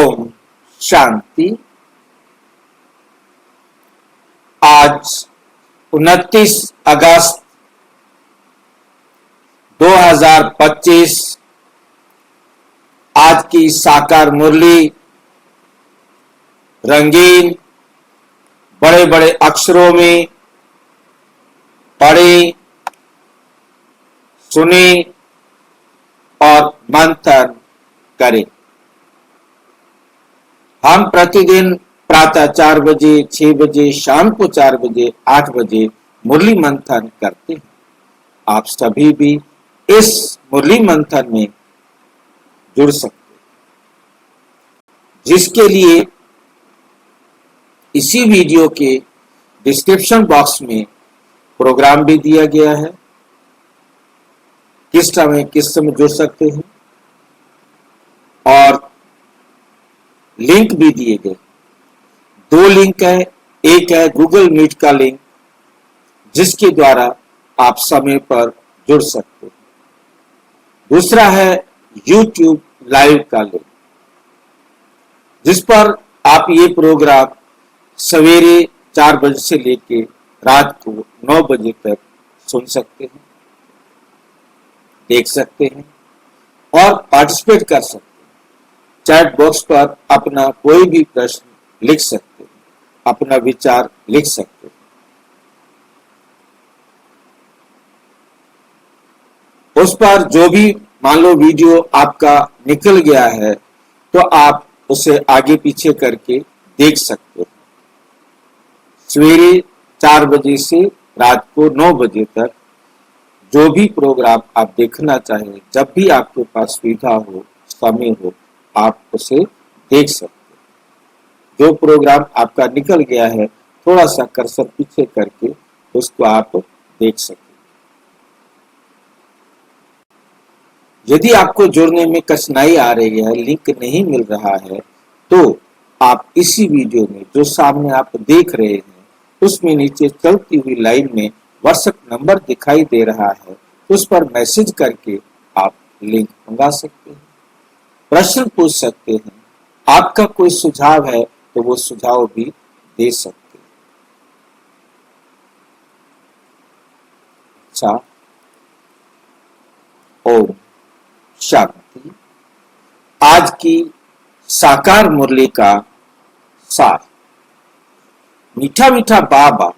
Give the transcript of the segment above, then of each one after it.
ओम शांति। आज 29 अगस्त 2025 आज की साकार मुरली रंगीन बड़े बड़े अक्षरों में पढ़ें, सुने और मंथन करें। हम प्रतिदिन प्रातः 4 बजे, 6 बजे, शाम को 4 बजे, 8 बजे मुरली मंथन करते हैं। आप सभी भी इस मुरली मंथन में जुड़ सकते हैं, जिसके लिए इसी वीडियो के डिस्क्रिप्शन बॉक्स में प्रोग्राम भी दिया गया है। किस समय जुड़ सकते हैं और लिंक भी दिए गए। 2 लिंक है, एक है गूगल मीट का लिंक जिसके द्वारा आप समय पर जुड़ सकते हैं। दूसरा है YouTube लाइव का लिंक जिस पर आप ये प्रोग्राम सवेरे 4 बजे से लेकर रात को 9 बजे तक सुन सकते हैं, देख सकते हैं और पार्टिसिपेट कर सकते हैं। चैट बॉक्स पर अपना कोई भी प्रश्न लिख सकते हैं, अपना विचार लिख सकते हैं। उस पर जो भी मान लो वीडियो आपका निकल गया है तो आप उसे आगे पीछे करके देख सकते हैं। सवेरे 4 बजे से रात को 9 बजे तक जो भी प्रोग्राम आप देखना चाहें, जब भी आपके पास सुविधा हो, समय हो, आप उसे देख सकते हैं। जो प्रोग्राम आपका निकल गया है, थोड़ा सा कर्सर पीछे करके उसको आप देख सकते हैं। यदि आपको जुड़ने में कठिनाई आ रही है, लिंक नहीं मिल रहा है, तो आप इसी वीडियो में जो सामने आप देख रहे हैं उसमें नीचे चलती हुई लाइन में व्हाट्सएप नंबर दिखाई दे रहा है, उस पर मैसेज करके आप लिंक मंगा सकते हैं, प्रश्न पूछ सकते हैं। आपका कोई सुझाव है तो वो सुझाव भी दे सकते हैं। अच्छा, ओम शांति। आज की साकार मुरली का सार। मीठा मीठा बाबा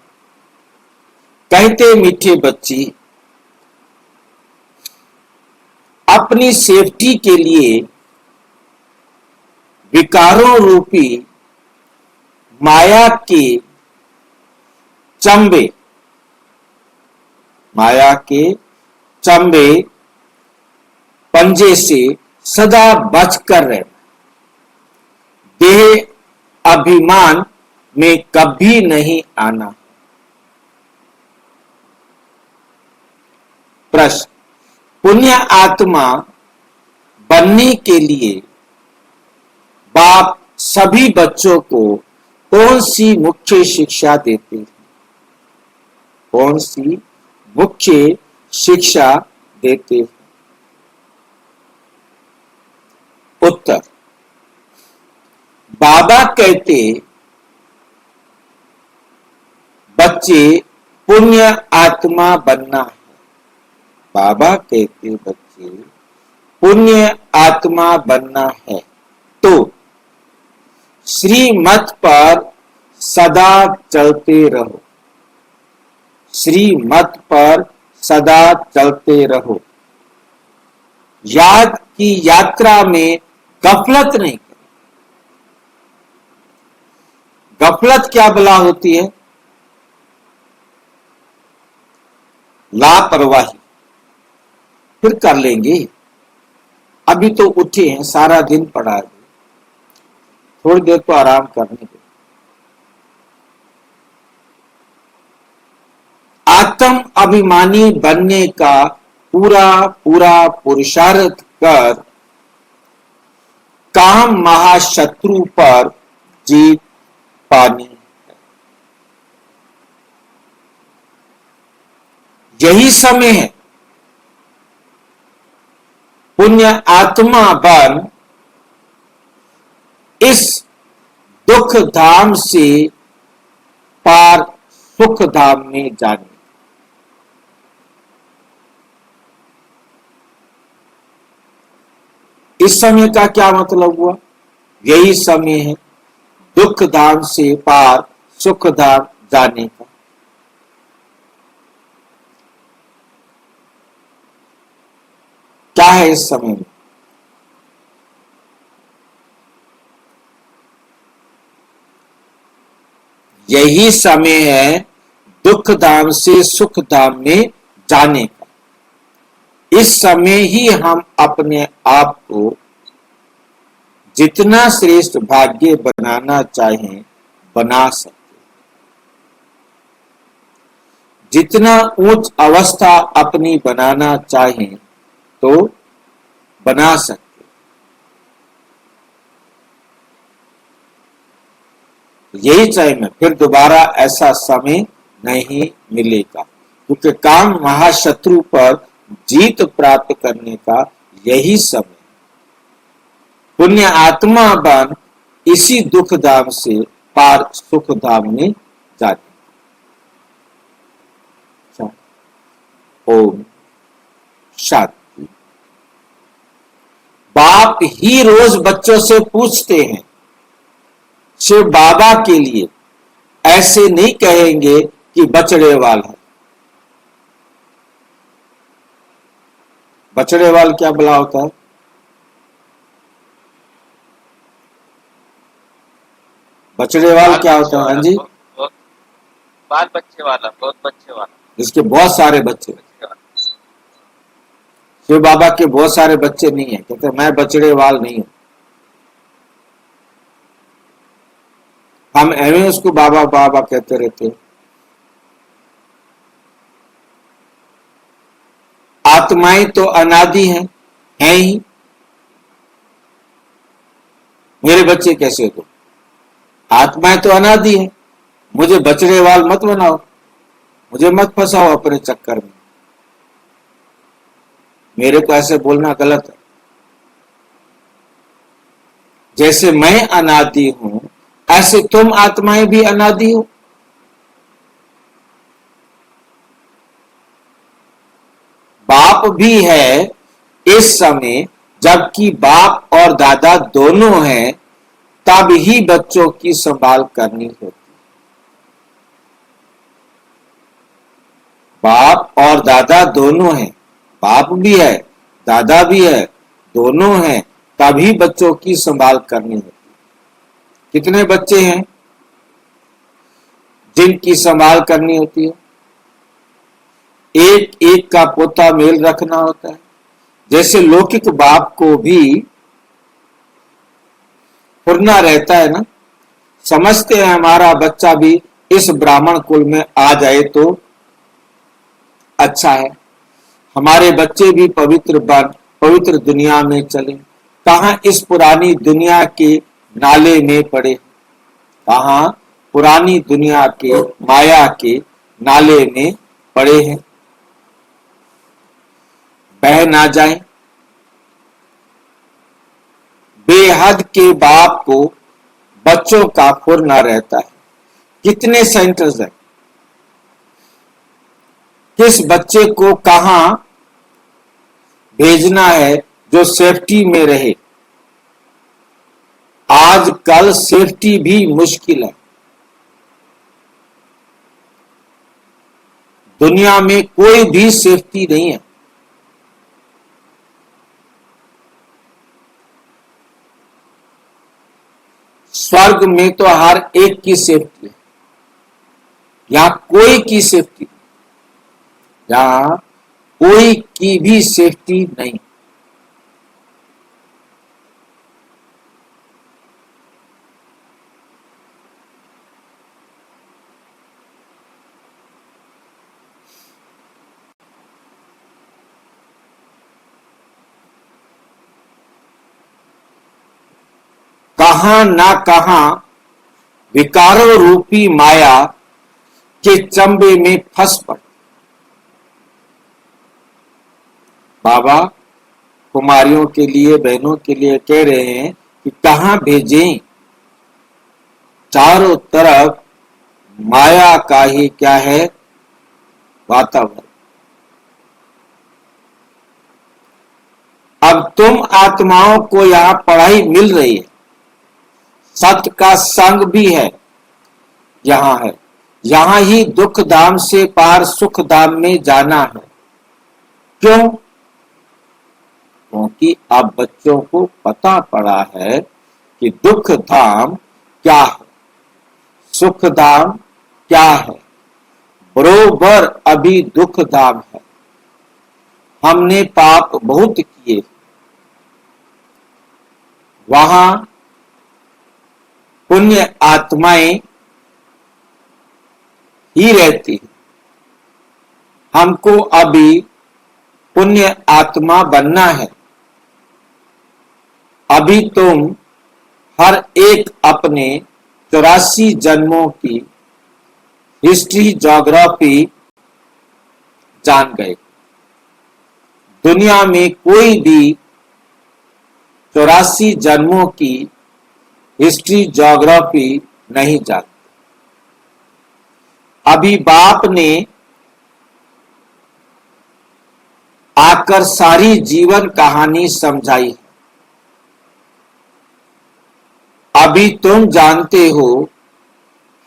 कहते, मीठे बच्ची अपनी सेफ्टी के लिए विकारों रूपी माया के चंबे पंजे से सदा बचकर रहना। देह अभिमान में कभी नहीं आना। प्रश्न, पुण्य आत्मा बनने के लिए बाप सभी बच्चों को कौन सी मुख्य शिक्षा देते हैं? कौन सी मुख्य शिक्षा देते हैं? उत्तर, बाबा कहते बच्चे पुण्य आत्मा बनना है। बाबा कहते बच्चे पुण्य आत्मा बनना है तो श्रीमत पर सदा चलते रहो। श्रीमत पर सदा चलते रहो। याद की यात्रा में गफलत नहीं करें। गफलत क्या बला होती है? लापरवाही। फिर कर लेंगे, अभी तो उठे हैं, सारा दिन पड़ा है, थोड़ी देर तो आराम करने दो। आत्म अभिमानी बनने का पूरा पुरुषार्थ कर काम महाशत्रु पर जीत पानी है। यही समय है पुण्य आत्मा बन इस दुख धाम से पार सुख धाम में जाने। इस समय का क्या मतलब हुआ? यही समय है दुख धाम से पार सुख धाम जाने का। क्या है इस समय में? यही समय है दुख धाम से सुख धाम में जाने का। इस समय ही हम अपने आप को जितना श्रेष्ठ भाग्य बनाना चाहें बना सकते, जितना उच्च अवस्था अपनी बनाना चाहें तो बना सकते। यही चाहिए, फिर दोबारा ऐसा समय नहीं मिलेगा, क्योंकि काम महाशत्रु पर जीत प्राप्त करने का यही समय। पुण्य आत्मा बन इसी दुख धाम से पार सुख धाम में जाते। ओम शांति। बाप ही रोज बच्चों से पूछते हैं, शिव बाबा के लिए ऐसे नहीं कहेंगे कि बछड़े वाल है। बछड़े वाल क्या भला होता है? बछड़े वाल क्या होता है? हाँ जी, बाल बच्चे वाला, बहुत बच्चे वाला, जिसके बहुत सारे बच्चे। शिव बाबा के बहुत सारे बच्चे नहीं है, कहते मैं बछड़े वाल नहीं हूं। हम एवं उसको बाबा बाबा कहते रहते हैं। आत्माएं तो अनादि हैं, हैं ही। मेरे बच्चे कैसे हो? आत्माएं तो अनादि है। मुझे बछड़े वाल मत बनाओ, मुझे मत फंसाओ अपने चक्कर में। मेरे को ऐसे बोलना गलत है। जैसे मैं अनादि हूं, ऐसे तुम आत्माएं भी अनादि हो। बाप भी है इस समय, जबकि बाप और दादा दोनों हैं, तब ही बच्चों की संभाल करनी होती। बाप और दादा दोनों हैं, बाप भी है दादा भी है, दोनों हैं, तभी बच्चों की संभाल करनी होती। कितने बच्चे हैं जिनकी संभाल करनी होती है? एक एक का पोता मेल रखना होता है। जैसे लौकिक बाप को भी फुरना रहता है ना, समझते हैं हमारा बच्चा भी इस ब्राह्मण कुल में आ जाए तो अच्छा है, हमारे बच्चे भी पवित्र बन पवित्र दुनिया में चले। कहां इस पुरानी दुनिया के नाले में पड़े, कहां पुरानी दुनिया के माया के नाले में पड़े हैं, बह ना जाए। बेहद के बाप को बच्चों का फुरना रहता है। कितने सेंटर्स हैं, किस बच्चे को कहां भेजना है जो सेफ्टी में रहे। आजकल सेफ्टी भी मुश्किल है। दुनिया में कोई भी सेफ्टी नहीं है। स्वर्ग में तो हर एक की सेफ्टी है, यहां कोई की सेफ्टी, यहां कोई की भी सेफ्टी नहीं। कहां ना कहां विकारों रूपी माया के चंबे में फंस पड़े। बाबा कुमारियों के लिए, बहनों के लिए कह रहे हैं कि कहां भेजें चारों तरफ माया का ही क्या है, वातावरण। अब तुम आत्माओं को यहाँ पढ़ाई मिल रही है, सत्य का संग भी है, यहाँ है, यहाँ ही दुख धाम से पार सुख धाम में जाना है। क्यों? क्योंकि अब बच्चों को पता पड़ा है कि दुख धाम क्या है, सुख धाम क्या है। बरोबर अभी दुख धाम है। हमने पाप बहुत किए, वहां पुण्य आत्माएं ही रहती है। हमको अभी पुण्य आत्मा बनना है। अभी तुम हर एक अपने 84 जन्मों की हिस्ट्री ज्योग्राफी जान गए। दुनिया में कोई भी 84 जन्मों की हिस्ट्री ज्योग्राफी नहीं जानता। अभी बाप ने आकर सारी जीवन कहानी समझाई है। अभी तुम जानते हो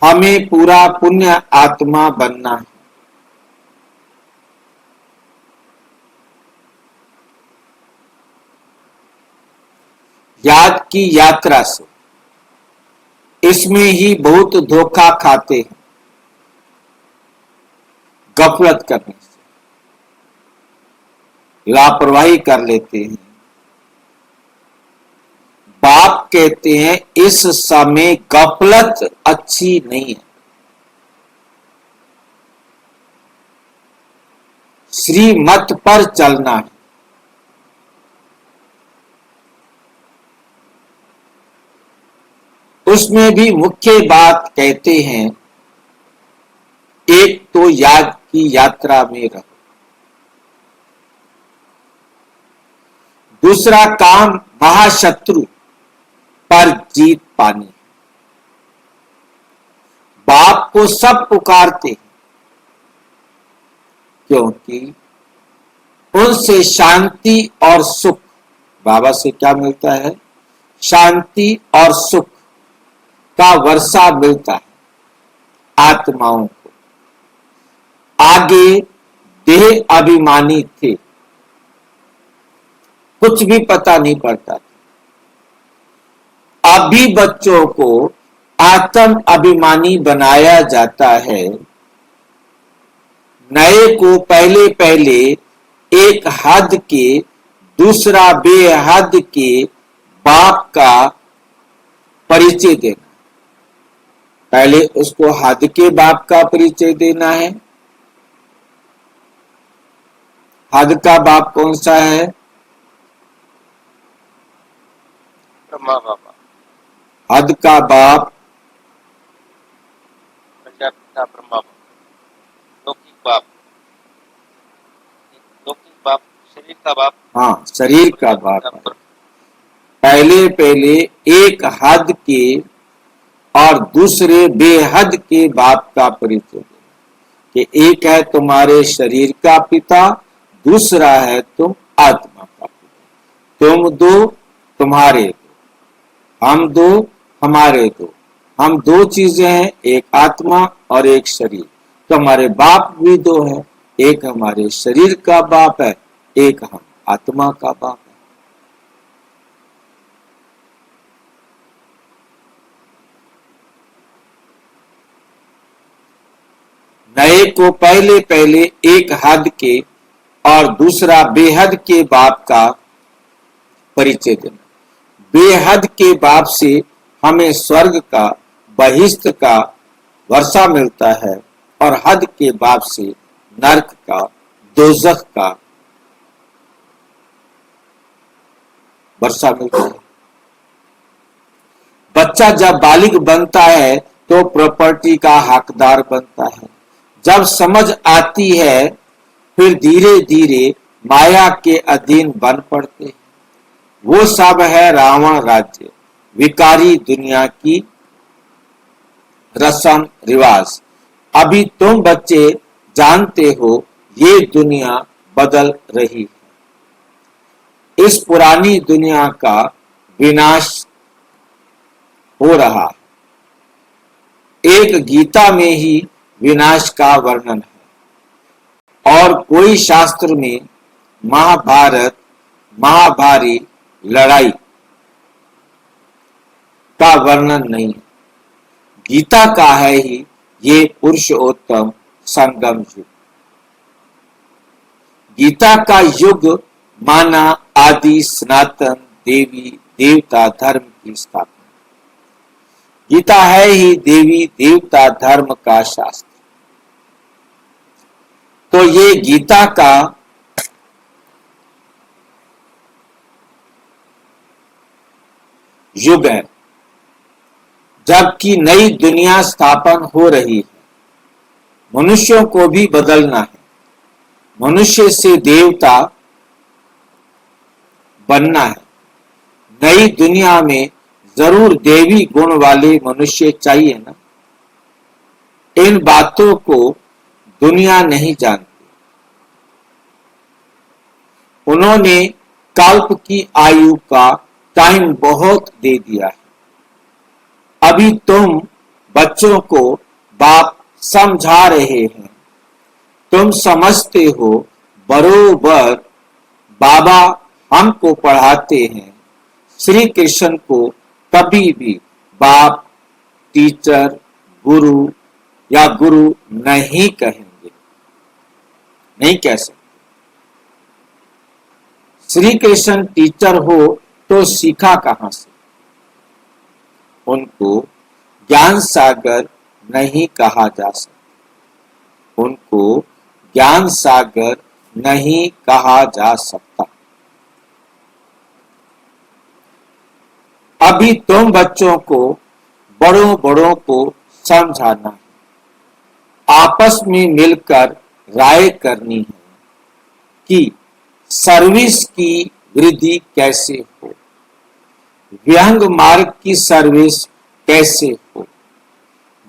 हमें पूरा पुण्य आत्मा बनना है। याद की यात्रा से इसमें ही बहुत धोखा खाते हैं, गफलत करने से लापरवाही कर लेते हैं। बाप कहते हैं इस समय गफलत अच्छी नहीं है। श्रीमत पर चलना है। उसमें भी मुख्य बात कहते हैं, एक तो याद की यात्रा में रहो, दूसरा काम महाशत्रु पर जीत पानी। बाप को सब पुकारते हैं क्योंकि उनसे शांति और सुख, बाबा से क्या मिलता है, शांति और सुख का वर्षा मिलता है आत्माओं को। आगे देह अभिमानी थे, कुछ भी पता नहीं पड़ता था। अभी बच्चों को आत्म अभिमानी बनाया जाता है। नए को पहले पहले एक हद के, दूसरा बेहद के बाप का परिचय देना। पहले उसको हद के बाप का परिचय देना है। हद का बाप कौन सा है? ब्रह्मा बाबा। हद का बाप प्रजापिता ब्रह्मा बाबा। लौकिक बाप, लौकिक बाप शरीर का बाप। हाँ, शरीर का बाप है। पहले पहले एक हद के और दूसरे बेहद के बाप का परिचय देना कि एक है तुम्हारे शरीर का पिता, दूसरा है तुम आत्मा का पिता। तुम दो, तुम्हारे दो, हम दो, हमारे दो। हम दो चीजें हैं, एक आत्मा और एक शरीर। तो हमारे बाप भी दो है, एक हमारे शरीर का बाप है, एक हम आत्मा का बाप है। नए को पहले पहले एक हद के और दूसरा बेहद के बाप का परिचय देना। बेहद के बाप से हमें स्वर्ग का, बहिष्ठ का वर्षा मिलता है और हद के बाप से नरक का, दोजख का वर्षा मिलता है। बच्चा जब बालिग बनता है तो प्रॉपर्टी का हकदार बनता है। जब समझ आती है फिर धीरे धीरे माया के अधीन बन पड़ते हैं। वो सब है रावण राज्य, विकारी दुनिया की रस्म रिवाज। अभी तुम बच्चे जानते हो ये दुनिया बदल रही है। इस पुरानी दुनिया का विनाश हो रहा है। एक गीता में ही विनाश का वर्णन है और कोई शास्त्र में महाभारत महाभारी लड़ाई का वर्णन नहीं है। गीता का है ही ये पुरुषोत्तम संगम युग। गीता का युग माना आदि सनातन देवी देवता धर्म की स्थापना। गीता है ही देवी देवता धर्म का शास्त्र। तो ये गीता का युग है, जबकि नई दुनिया स्थापन हो रही है। मनुष्यों को भी बदलना है, मनुष्य से देवता बनना है। नई दुनिया में जरूर देवी गुण वाले मनुष्य चाहिए ना। इन बातों को दुनिया नहीं जानती। उन्होंने कल्प की आयु का टाइम बहुत दे दिया है। अभी तुम बच्चों को बाप समझा रहे हैं। तुम समझते हो बरोबर बाबा हमको पढ़ाते हैं। श्री कृष्ण को कभी भी बाप, टीचर, गुरु या गुरु नहीं कहेंगे, नहीं कह सकते। श्री कृष्ण टीचर हो तो सीखा कहां से? उनको ज्ञान सागर नहीं कहा जा सकता। उनको ज्ञान सागर नहीं कहा जा सकता। अभी तुम बच्चों को बड़ों बड़ों को समझाना है। आपस में मिलकर राय करनी है कि सर्विस की वृद्धि कैसे हो, व्यंग मार्ग की सर्विस कैसे हो।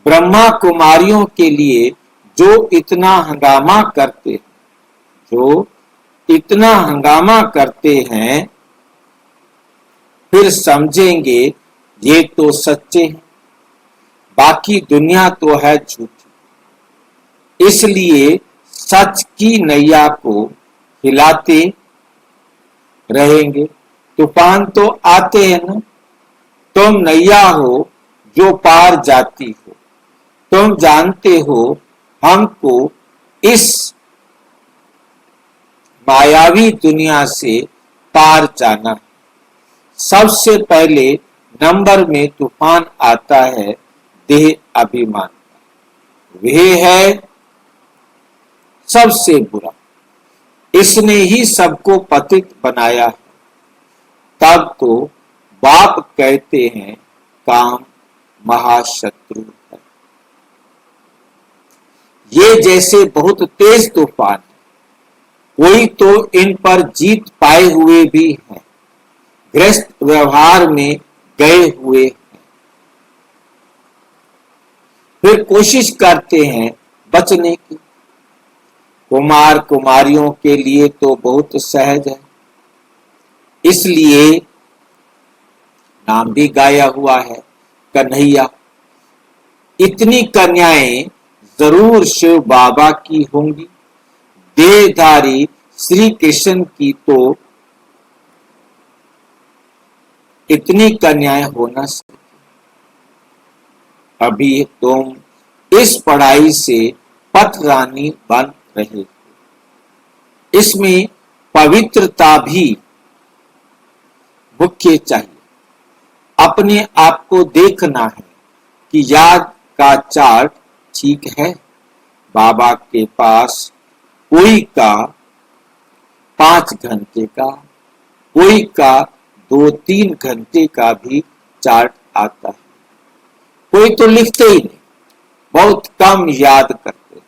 ब्रह्मा कुमारियों के लिए जो इतना हंगामा करते हैं, जो इतना हंगामा करते हैं, फिर समझेंगे ये तो सच्चे हैं, बाकी दुनिया तो है झूठी। इसलिए सच की नैया को हिलाते रहेंगे। तूफान तो आते हैं ना। तुम नैया हो जो पार जाती हो। तुम जानते हो हमको इस मायावी दुनिया से पार जाना है। सबसे पहले नंबर में तूफान आता है देह अभिमान का। वह है सबसे बुरा। इसने ही सबको पतित बनाया है। तब तो बाप कहते हैं काम महाशत्रु है। ये जैसे बहुत तेज तूफान है। कोई तो इन पर जीत पाए हुए भी हैं, गृहस्थ व्यवहार में गए हुए हैं, फिर कोशिश करते हैं बचने की। कुमार कुमारियों के लिए तो बहुत सहज है। इसलिए नाम भी गाया हुआ है कन्हैया। इतनी कन्याएं जरूर शिव बाबा की होंगी। देहधारी श्री कृष्ण की तो इतनी कन्याएं हो न सकती। अभी तुम इस पढ़ाई से पटरानी बन रहे हो। इसमें पवित्रता भी मुख्य चाहिए। अपने आप को देखना है कि याद का चार्ट ठीक है। बाबा के पास कोई का 5 घंटे का, कोई का 2-3 घंटे का भी चार्ट आता है। कोई तो लिखते ही नहीं, बहुत कम याद करते हैं।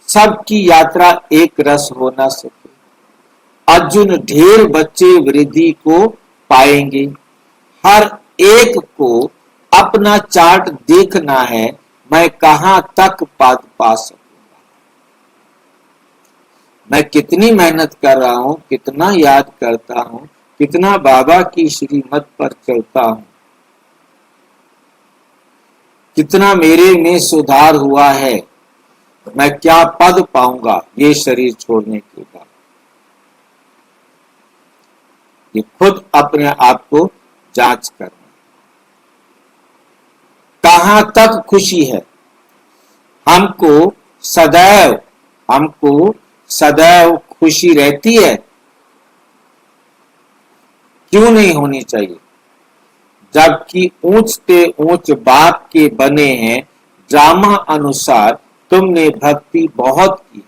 सबकी यात्रा एक रस हो ना सके। अर्जुन ढेर बच्चे वृद्धि को पाएंगे। हर एक को अपना चार्ट देखना है मैं कहां तक पद पा सकूंगा। मैं कितनी मेहनत कर रहा हूं, कितना याद करता हूं, कितना बाबा की श्रीमत पर चलता हूं, कितना मेरे में सुधार हुआ है, मैं क्या पद पाऊंगा ये शरीर छोड़ने के बाद। ये खुद अपने आप को जांच करना। कहां तक खुशी है। हमको सदैव खुशी रहती है, क्यों नहीं होनी चाहिए, जबकि ऊंचते ऊंच बाप के बने हैं। ड्रामा अनुसार तुमने भक्ति बहुत की है,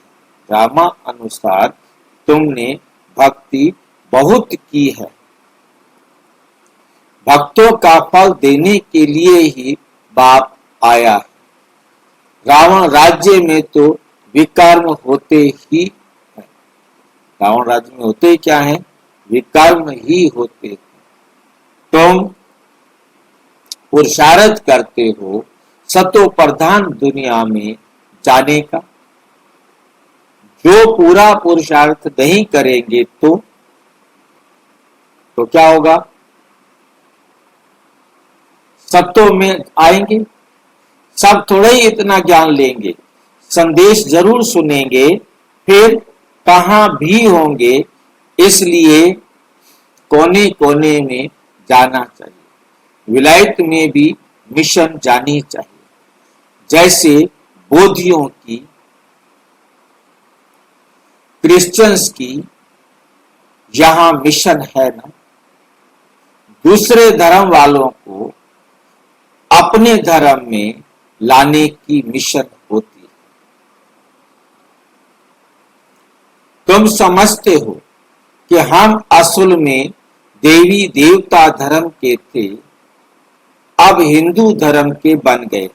ड्रामा अनुसार तुमने भक्ति बहुत की है। भक्तों का फल देने के लिए ही बाप आया है। रावण राज्य में तो विकर्म होते ही है। रावण राज्य में होते क्या है, विकर्म ही होते हैं। तुम पुरुषार्थ करते हो सतो प्रधान दुनिया में जाने का। जो पूरा पुरुषार्थ नहीं करेंगे तो क्या होगा, सत्यों में आएंगे। सब थोड़ा ही इतना ज्ञान लेंगे, संदेश जरूर सुनेंगे, फिर कहां भी होंगे। इसलिए कोने कोने में जाना चाहिए। विलायत में भी मिशन जानी चाहिए। जैसे बोधियों की, क्रिश्चियंस की यहां मिशन है ना, दूसरे धर्म वालों को अपने धर्म में लाने की मिशन होती है। तुम समझते हो कि हम असल में देवी देवता धर्म के थे, अब हिंदू धर्म के बन गए।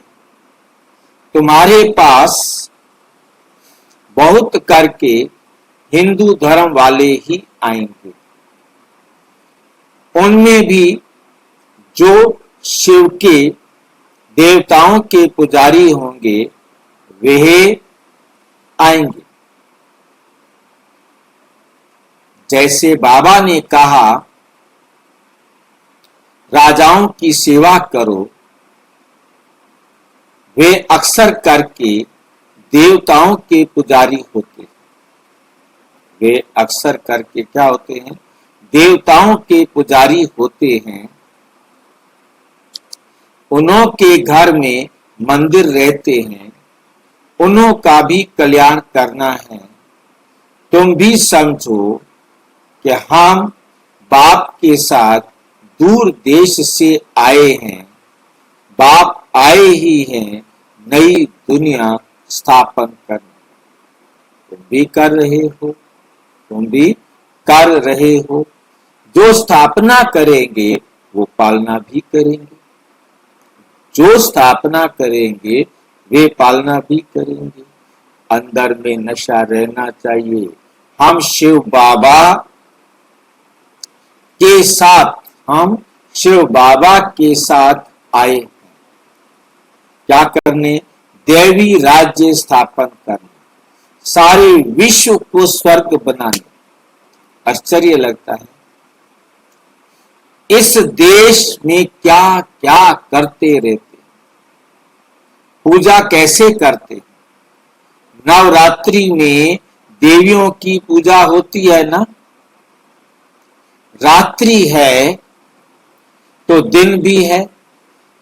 तुम्हारे पास बहुत करके हिंदू धर्म वाले ही आएंगे। उनमें भी जो शिव के देवताओं के पुजारी होंगे वे आएंगे। जैसे बाबा ने कहा राजाओं की सेवा करो, वे अक्सर करके देवताओं के पुजारी होते हैं। वे अक्सर करके क्या होते हैं, देवताओं के पुजारी होते हैं। उन्हों के घर में मंदिर रहते हैं, उन्हों का भी कल्याण करना है। तुम भी समझो कि हम बाप के साथ दूर देश से आए हैं। बाप आए ही हैं नई दुनिया स्थापन करने। तुम भी कर रहे हो, तुम भी कर रहे हो। जो स्थापना करेंगे वो पालना भी करेंगे। जो स्थापना करेंगे वे पालना भी करेंगे। अंदर में नशा रहना चाहिए। हम शिव बाबा के साथ, हम शिव बाबा के साथ आए हैं। क्या करने, देवी राज्य स्थापन करने, सारे विश्व को स्वर्ग बनाने। आश्चर्य लगता है इस देश में क्या क्या करते रहते, पूजा कैसे करते। नवरात्रि में देवियों की पूजा होती है ना, रात्रि है तो दिन भी है।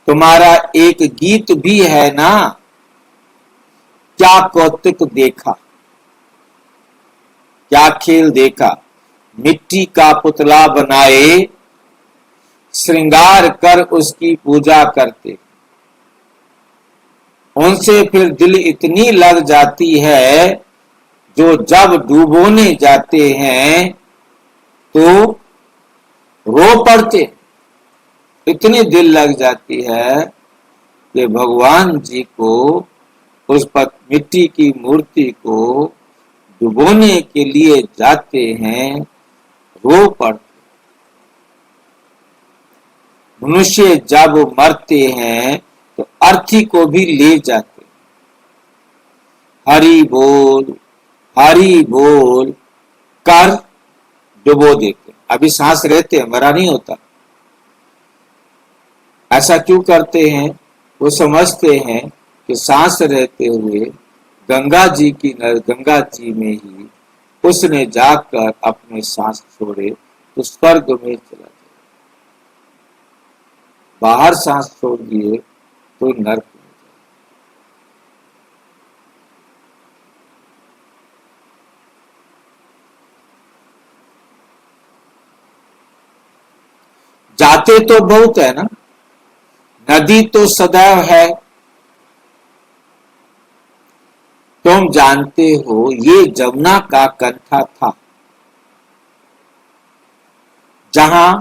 तुम्हारा एक गीत भी है ना, क्या कौतुक देखा, क्या खेल देखा। मिट्टी का पुतला बनाए, श्रृंगार कर उसकी पूजा करते। उनसे फिर दिल इतनी लग जाती है, जो जब डूबोने जाते हैं तो रो पड़ते। इतनी दिल लग जाती है कि भगवान जी को, उस पर मिट्टी की मूर्ति को डुबोने के लिए जाते हैं, रो पड़ते। मनुष्य जब मरते हैं तो अर्थी को भी ले जाते। हरि बोल कर डुबो देते। अभी सांस रहते हैं, मरा नहीं होता। ऐसा क्यों करते हैं? वो समझते हैं कि सांस रहते हुए गंगा जी में ही उसने जाकर अपने सांस छोड़े तो स्वर्ग में चला जाए, बाहर सांस छोड़ दिए तो नर्क में जाते तो बहुत है ना, नदी तो सदैव है। तुम जानते हो ये जमुना का कंठा था जहां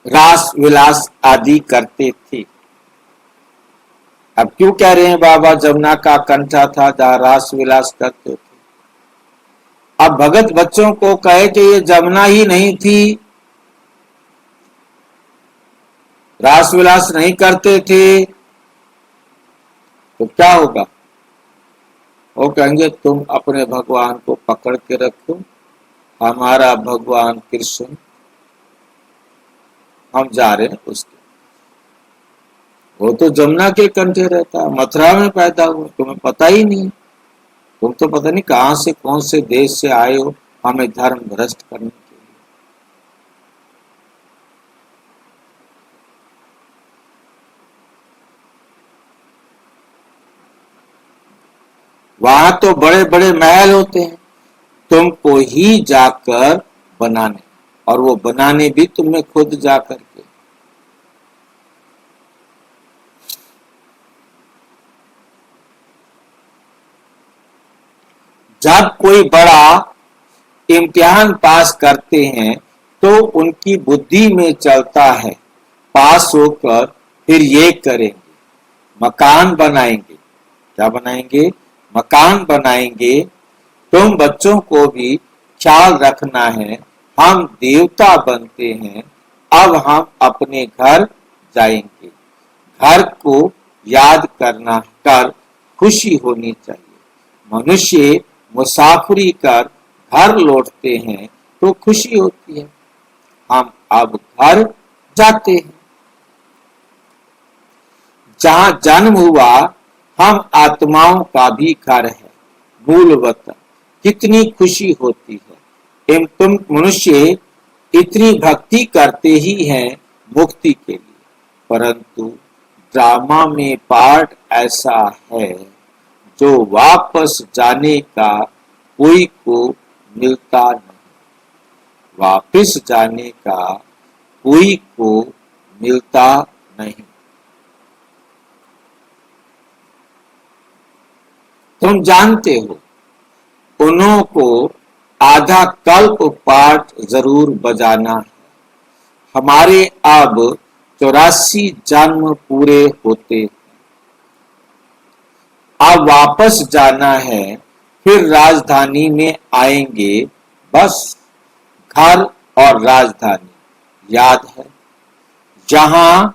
रास विलास आदि करते थे। अब क्यों कह रहे हैं बाबा जमुना का कंठा था जहां रास विलास करते थे? अब भगत बच्चों को कहे कि ये जमुना ही नहीं थी, रास विलास नहीं करते थे, तो क्या होगा? वो कहेंगे तुम अपने भगवान को पकड़ के रखो, हमारा भगवान कृष्ण, हम जा रहे हैं उसके। वो तो जमुना के कंठे रहता है, मथुरा में पैदा हुआ, तुम्हें पता ही नहीं। तुम तो पता नहीं कहां से कौन से देश से आए हो हमें धर्म भ्रष्ट करने के लिए। वहां तो बड़े बड़े महल होते हैं तुमको ही जाकर बनाने, और वो बनाने भी तुम्हें खुद जाकर के। जब कोई बड़ा इम्तिहान पास करते हैं तो उनकी बुद्धि में चलता है पास होकर फिर ये करेंगे, मकान बनाएंगे। क्या बनाएंगे? मकान बनाएंगे। तुम बच्चों को भी ख्याल रखना है, हम देवता बनते हैं, अब हम अपने घर जाएंगे। घर को याद करना कर खुशी होनी चाहिए। मनुष्य मुसाफरी कर घर लौटते हैं तो खुशी होती है। हम अब घर जाते हैं। जहां जन्म हुआ हम आत्माओं का भी घर है, मूल वतन। कितनी खुशी होती है। तुम मनुष्य इतनी भक्ति करते ही हैं मुक्ति के लिए, परंतु ड्रामा में पार्ट ऐसा है जो वापस जाने का कोई को मिलता नहीं। वापस जाने का कोई को मिलता नहीं। तुम जानते हो उन्हों को आधा कल्प पाठ जरूर बजाना है। हमारे अब 84 जन्म पूरे होते, अब वापस जाना है, फिर राजधानी में आएंगे। बस घर और राजधानी याद है। जहां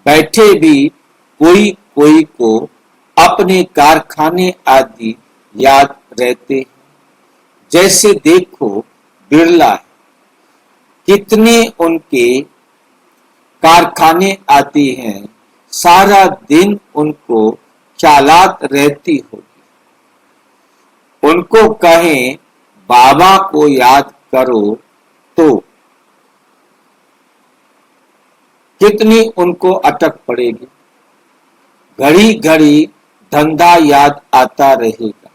बैठे भी कोई कोई को अपने कारखाने आदि याद रहते हैं। जैसे देखो बिरला, कितने उनके कारखाने आती हैं, सारा दिन उनको ख्यालात रहती होगी। उनको कहें बाबा को याद करो तो कितनी उनको अटक पड़ेगी। घड़ी घड़ी धंधा याद आता रहेगा।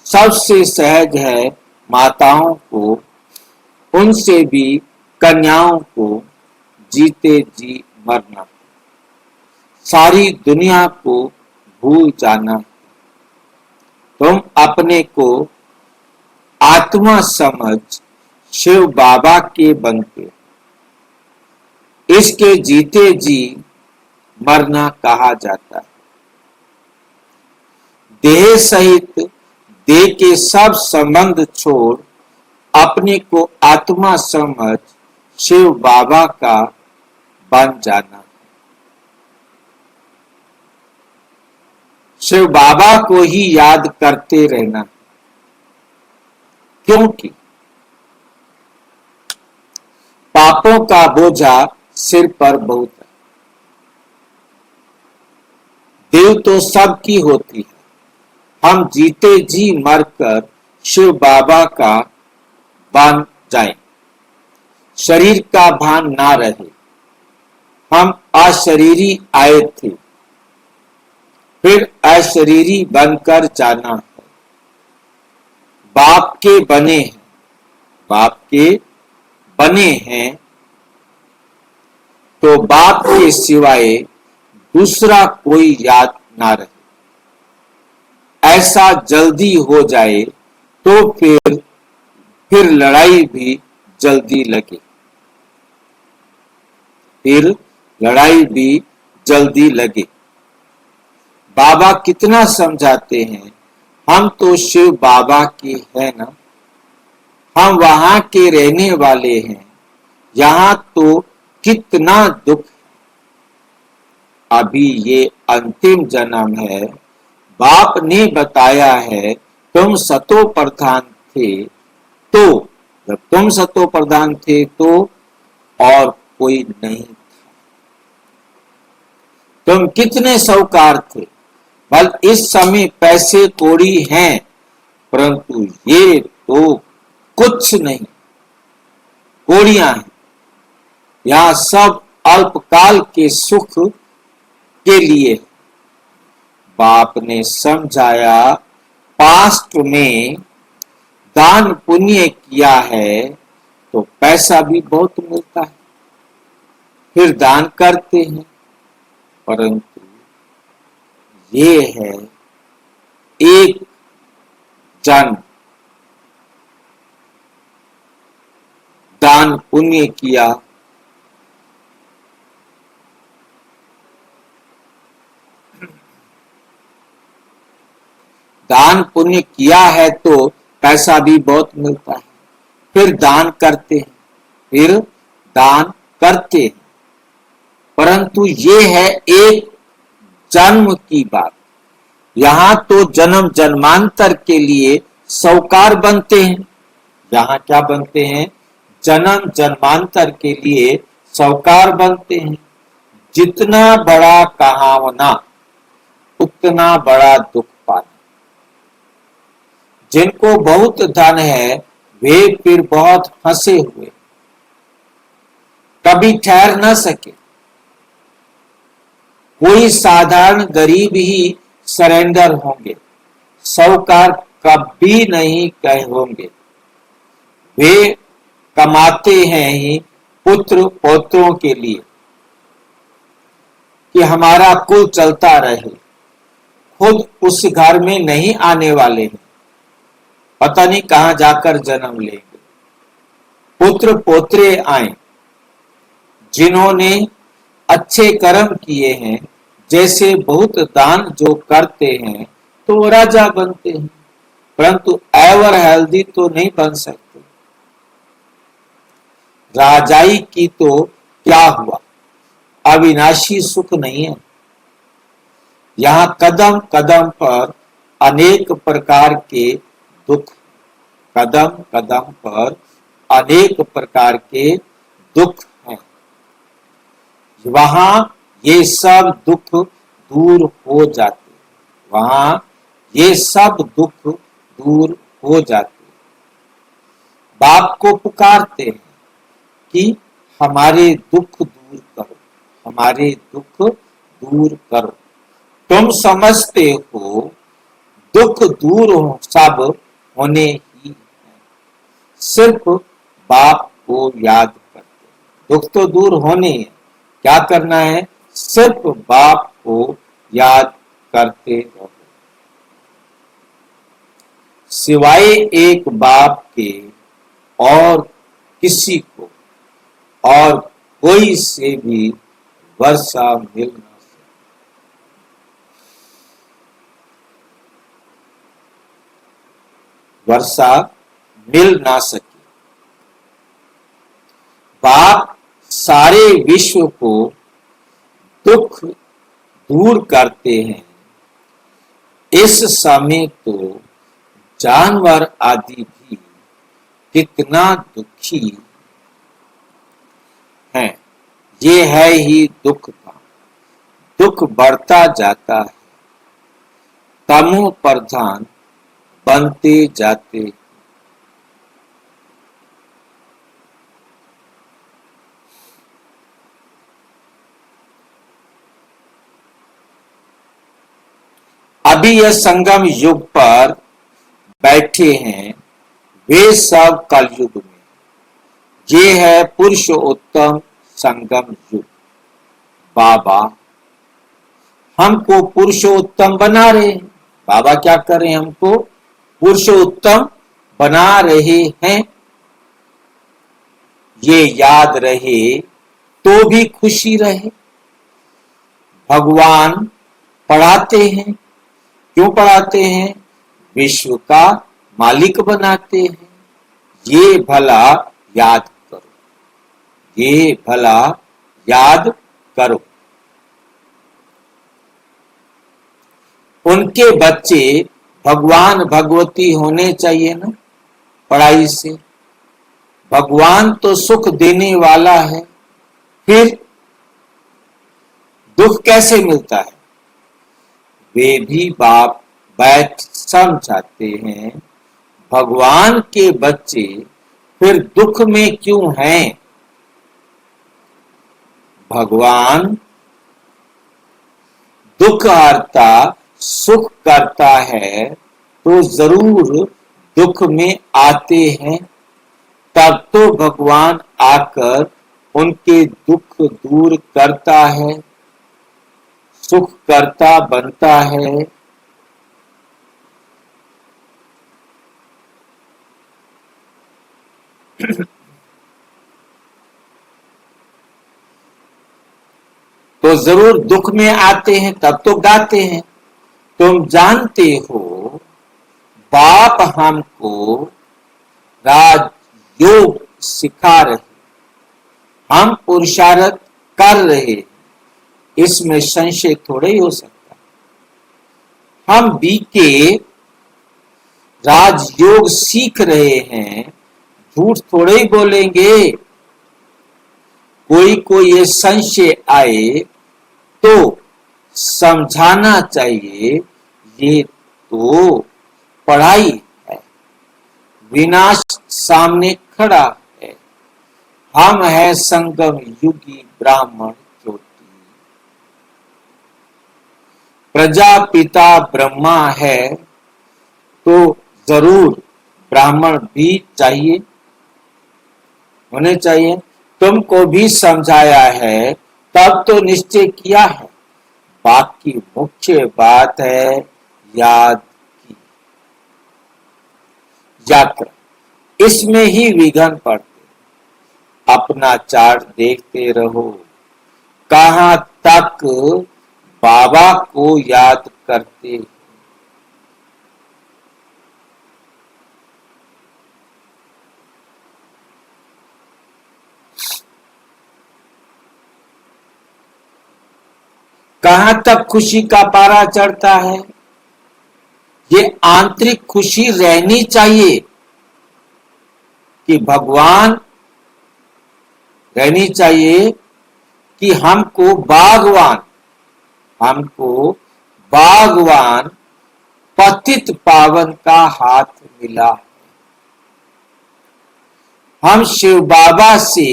सबसे सहज है माताओं को, उनसे भी कन्याओं को जीते जी मरना, सारी दुनिया को भूल जाना। तुम अपने को आत्मा समझ शिव बाबा के बनते, इसके जीते जी मरना कहा जाता है। देह सहित देह के सब संबंध छोड़ अपने को आत्मा समझ शिव बाबा का बन जाना। शिव बाबा को ही याद करते रहना, क्योंकि पापों का बोझा सिर पर बहुत है। दिल तो सबकी होती है, हम जीते जी मरकर शिव बाबा का बन जाएं, शरीर का भान ना रहे। हम अशरीरी आए थे, फिर अशरीरी बनकर जाना है। बाप के बने हैं, बाप के बने हैं, तो बाप के सिवाय दूसरा कोई याद ना रहे। ऐसा जल्दी हो जाए तो फिर लड़ाई भी जल्दी लगे, फिर लड़ाई भी जल्दी लगे। बाबा कितना समझाते हैं, हम तो शिव बाबा के हैं ना, हम वहां के रहने वाले हैं, यहाँ तो कितना दुख। अभी ये अंतिम जन्म है, बाप ने बताया है तुम सतो प्रधान थे, तो जब तुम सतो प्रधान थे तो और कोई नहीं था। तुम कितने साहूकार थे, बल इस समय पैसे कौड़ी हैं, परंतु ये तो कुछ नहीं, कौड़ियां हैं। यहाँ सब अल्पकाल के सुख के लिए। बाप ने समझाया, पास्ट में दान पुण्य किया है तो पैसा भी बहुत मिलता है, फिर दान करते हैं, परंतु ये है एक जन्म दान पुण्य किया, दान पुण्य किया है तो पैसा भी बहुत मिलता है, फिर दान करते हैं, फिर दान करते हैं, परंतु ये है एक जन्म की बात। यहाँ तो जन्म जन्मांतर के लिए साहूकार बनते हैं, यहाँ क्या बनते हैं, जन्म जन्मांतर के लिए साहूकार बनते हैं। जितना बड़ा कहावना उतना बड़ा दुख पाना। जिनको बहुत धन है वे फिर बहुत फंसे हुए, कभी ठहर न सके। कोई साधारण गरीब ही सरेंडर होंगे, साहूकार कभी नहीं कहे होंगे। वे कमाते हैं ही पुत्र पौत्रों के लिए कि हमारा कुल चलता रहे, खुद उस घर में नहीं आने वाले हैं, पता नहीं कहां जाकर जन्म लेंगे। पुत्र पोत्रे आए जिन्होंने अच्छे कर्म किए हैं, जैसे बहुत दान जो करते हैं तो वो राजा बनते हैं, परंतु एवर हेल्दी तो नहीं बन सकते। राजाई की तो क्या हुआ, अविनाशी सुख नहीं है। यहाँ कदम कदम पर अनेक प्रकार के दुख, कदम कदम पर अनेक प्रकार के दुख हैं। वहां ये सब दुख दूर हो जाते, वहां ये सब दुख दूर हो जाते। बाप को पुकारते हैं कि हमारे दुख दूर करो, हमारे दुख दूर करो। तुम समझते हो दुख दूर सब होने ही है, सिर्फ बाप को याद करते। दुख तो दूर होने हैं, क्या करना है, सिर्फ बाप को याद करते रहो। सिवाय एक बाप के और किसी को और कोई से भी वर्षा मिल न सके। वर्षा मिल ना सके। बाप सारे विश्व को दुख दूर करते हैं, इस समय तो जानवर आदि भी कितना दुखी हैं। ये है ही दुख का, दुख बढ़ता जाता है, तमो प्रधान बनते जाते। अभी यह संगम युग पर बैठे हैं, वे सब कलयुग में। ये है पुरुषोत्तम संगम युग। बाबा हमको पुरुषोत्तम बना रहे हैं। बाबा क्या कर रहे हैं? हमको पुरुषोत्तम बना रहे हैं। ये याद रहे तो भी खुशी रहे। भगवान पढ़ाते हैं। क्यों पढ़ाते हैं? विश्व का मालिक बनाते हैं। ये भला याद करो, ये भला याद करो। उनके बच्चे भगवान भगवती होने चाहिए ना। पढ़ाई से भगवान तो सुख देने वाला है, फिर दुख कैसे मिलता है? वे भी बाप बैठ समझाते हैं, भगवान के बच्चे फिर दुख में क्यों हैं? भगवान दुख हरता सुख करता है, तो जरूर दुख में आते हैं। तब तो भगवान आकर उनके दुख दूर करता है, सुख करता बनता है। तो जरूर दुख में आते हैं, तब तो गाते हैं। तुम जानते हो बाप हमको राजयोग सिखा रहे, हम पुरुषार्थ कर रहे, इसमें संशय थोड़ा ही हो सकता है। हम बीके राजयोग सीख रहे हैं, झूठ थोड़े ही बोलेंगे। कोई को ये संशय आए तो समझाना चाहिए, ये तो पढ़ाई है, विनाश सामने खड़ा है। हम है संगम युगी ब्राह्मण ज्योति। प्रजापिता ब्रह्मा है तो जरूर ब्राह्मण भी चाहिए, होने चाहिए। तुमको भी समझाया है, तब तो निश्चय किया है। बाकी मुख्य बात है याद की यात्रा, इसमें ही विघ्न पड़ते। अपना चार्ट देखते रहो, कहां तक बाबा को याद करते। कहां तक खुशी का पारा चढ़ता है? ये आंतरिक खुशी रहनी चाहिए कि भगवान रहनी चाहिए कि हमको बागवान पतित पावन का हाथ मिला। हम शिव बाबा से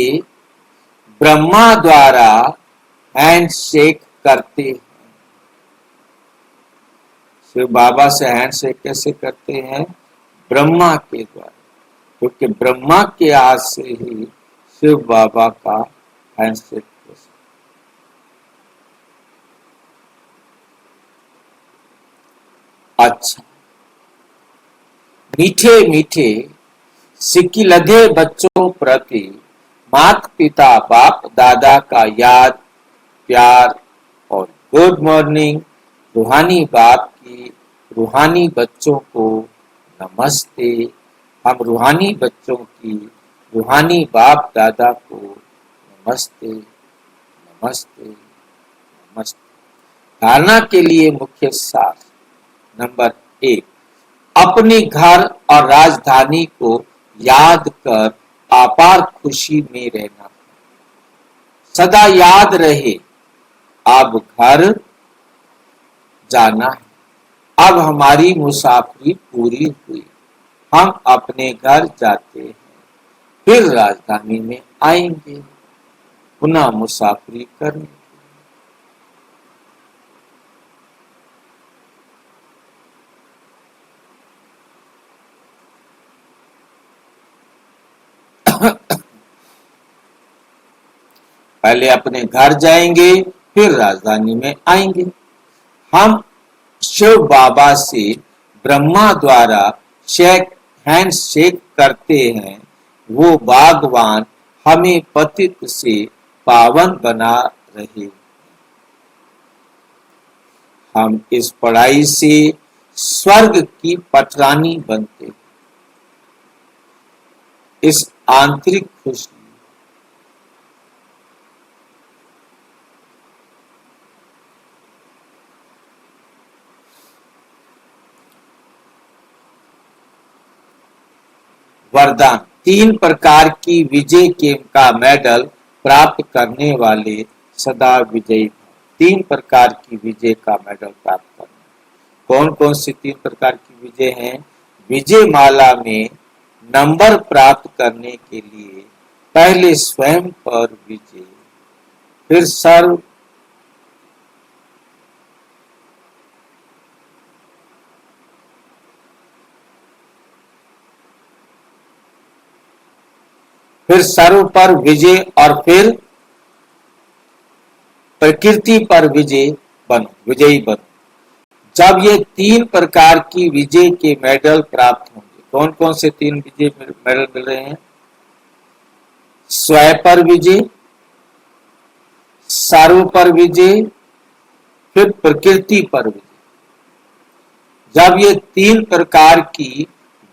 ब्रह्मा द्वारा हैंडशेक करते हैं। शिव बाबा से हैंडशेक कैसे करते हैं? ब्रह्मा के द्वारा, क्योंकि ब्रह्मा के हाथ से ही शिव बाबा का हैंडशेक। अच्छा, मीठे मीठे सिकिलधे बच्चों प्रति माता पिता बाप दादा का याद प्यार और गुड मॉर्निंग। रूहानी बाप की रूहानी बच्चों को नमस्ते। हम रूहानी बच्चों की रूहानी बाप दादा को नमस्ते नमस्ते नमस्ते। धारणा के लिए मुख्य सार, नंबर 1, अपने घर और राजधानी को याद कर अपार खुशी में रहना। सदा याद रहे अब घर जाना है, अब हमारी मुसाफरी पूरी हुई, हम अपने घर जाते हैं, फिर राजधानी में आएंगे पुनः मुसाफरी करने। पहले अपने घर जाएंगे फिर राजधानी में आएंगे। हम शिव बाबा से ब्रह्मा द्वारा हैंड शेक करते हैं, वो भगवान हमें पतित से पावन बना रहे। हम इस पढ़ाई से स्वर्ग की पटरानी बनते, इस आंतरिक खुशी वरदान, 3 प्रकार की विजय के का मेडल प्राप्त करने वाले सदा विजयी। 3 प्रकार की विजय का मेडल प्राप्त करना। कौन कौन सी 3 प्रकार की विजय हैं? विजय माला में नंबर प्राप्त करने के लिए पहले स्वयं पर विजय, फिर सर्व पर विजय और फिर प्रकृति पर विजयी बनो। जब ये 3 प्रकार की विजय के मेडल प्राप्त होंगे, कौन कौन से 3 विजय मेडल मिल रहे हैं? स्वयं पर विजय, सर्व पर विजय, फिर प्रकृति पर विजय। जब ये 3 प्रकार की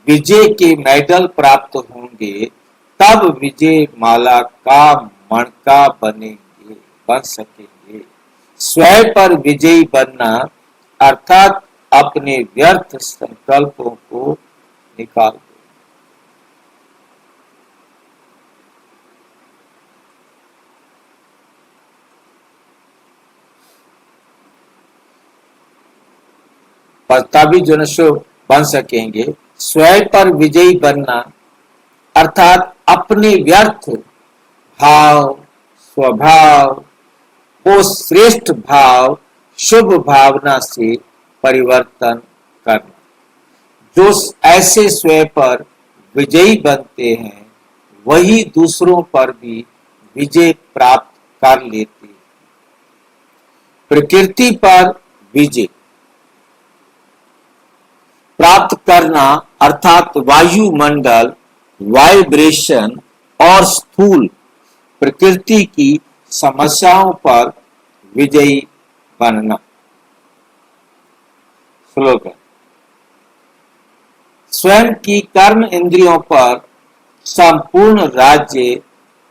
विजय के मेडल प्राप्त होंगे तब विजय माला का मणका बन सकेंगे। स्वयं पर विजयी बनना अर्थात अपने व्यर्थ संकल्पों को निकाल दो। तभी जो बन सकेंगे। स्वयं पर विजयी बनना अर्थात अपने व्यर्थ भाव, स्वभाव को श्रेष्ठ भाव, शुभ भावना से परिवर्तन करना। जो ऐसे स्वयं पर विजयी बनते हैं वही दूसरों पर भी विजय प्राप्त कर लेते हैं। प्रकृति पर विजय प्राप्त करना अर्थात वायुमंडल, वाइब्रेशन और स्थूल प्रकृति की समस्याओं पर विजयी बनना। स्लोगन, स्वयं की कर्म इंद्रियों पर संपूर्ण राज्य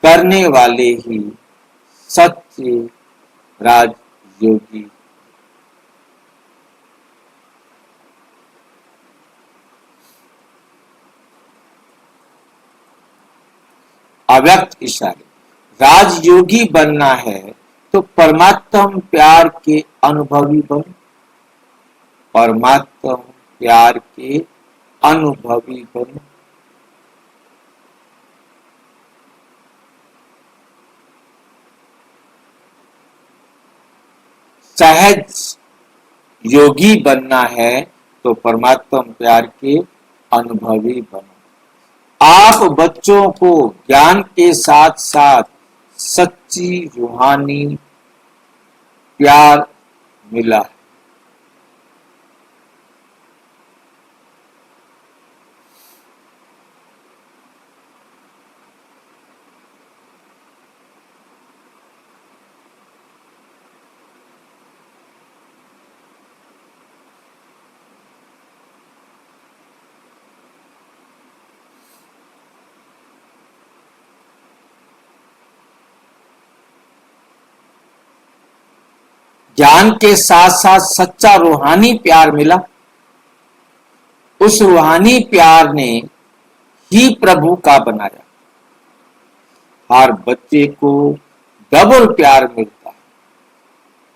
करने वाले ही सच्चे राजयोगी। अव्यक्त इशारे, राजयोगी बनना है तो परमात्म प्यार के अनुभवी बनो। परमात्म प्यार के अनुभवी बनो। सहज योगी बनना है तो परमात्म प्यार के अनुभवी बनो। आप बच्चों को ज्ञान के साथ साथ सच्ची रूहानी प्यार मिला है। ज्ञान के साथ साथ सच्चा रूहानी प्यार मिला। उस रूहानी प्यार ने ही प्रभु का बनाया। हर बच्चे को डबल प्यार मिलता है,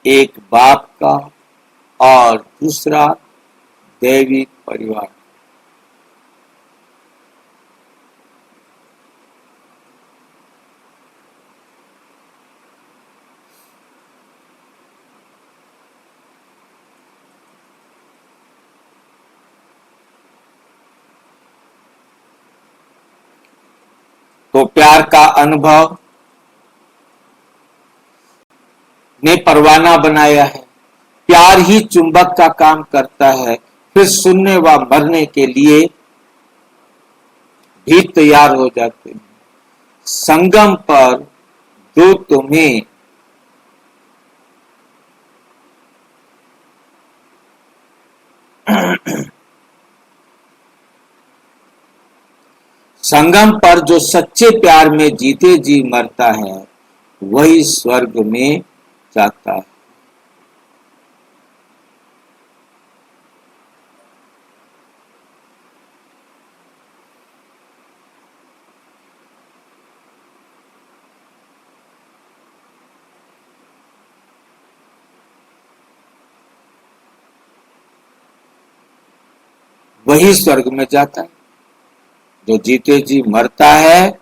एक बाप का और दूसरा दैविक परिवार। तो प्यार का अनुभव ने परवाना बनाया है। प्यार ही चुंबक का काम करता है, फिर सुनने व मरने के लिए भी तैयार हो जाते हैं। संगम पर जो तुम्हें संगम पर जो सच्चे प्यार में जीते जी मरता है, वही स्वर्ग में जाता है। वही स्वर्ग में जाता है। जो जीते जी मरता है,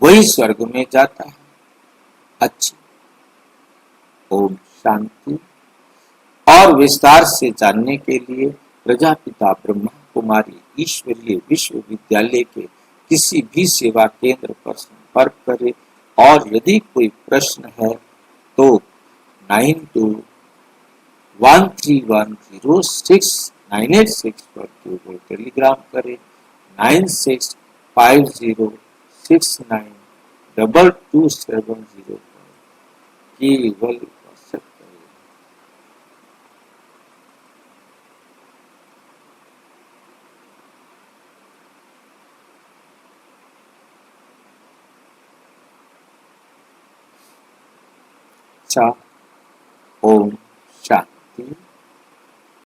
वही स्वर्ग में जाता है। अच्छी। ओम शांति। और विस्तार से जानने के लिए प्रजापिता ब्रह्मा कुमारी ईश्वरीय विश्वविद्यालय के किसी भी सेवा केंद्र पर संपर्क करें। और यदि कोई प्रश्न है तो 9213106986 पर केवल टेलीग्राम करें। 9650692270 पर केवल व्हाट्सएप करें। अच्छा, ओम शांति।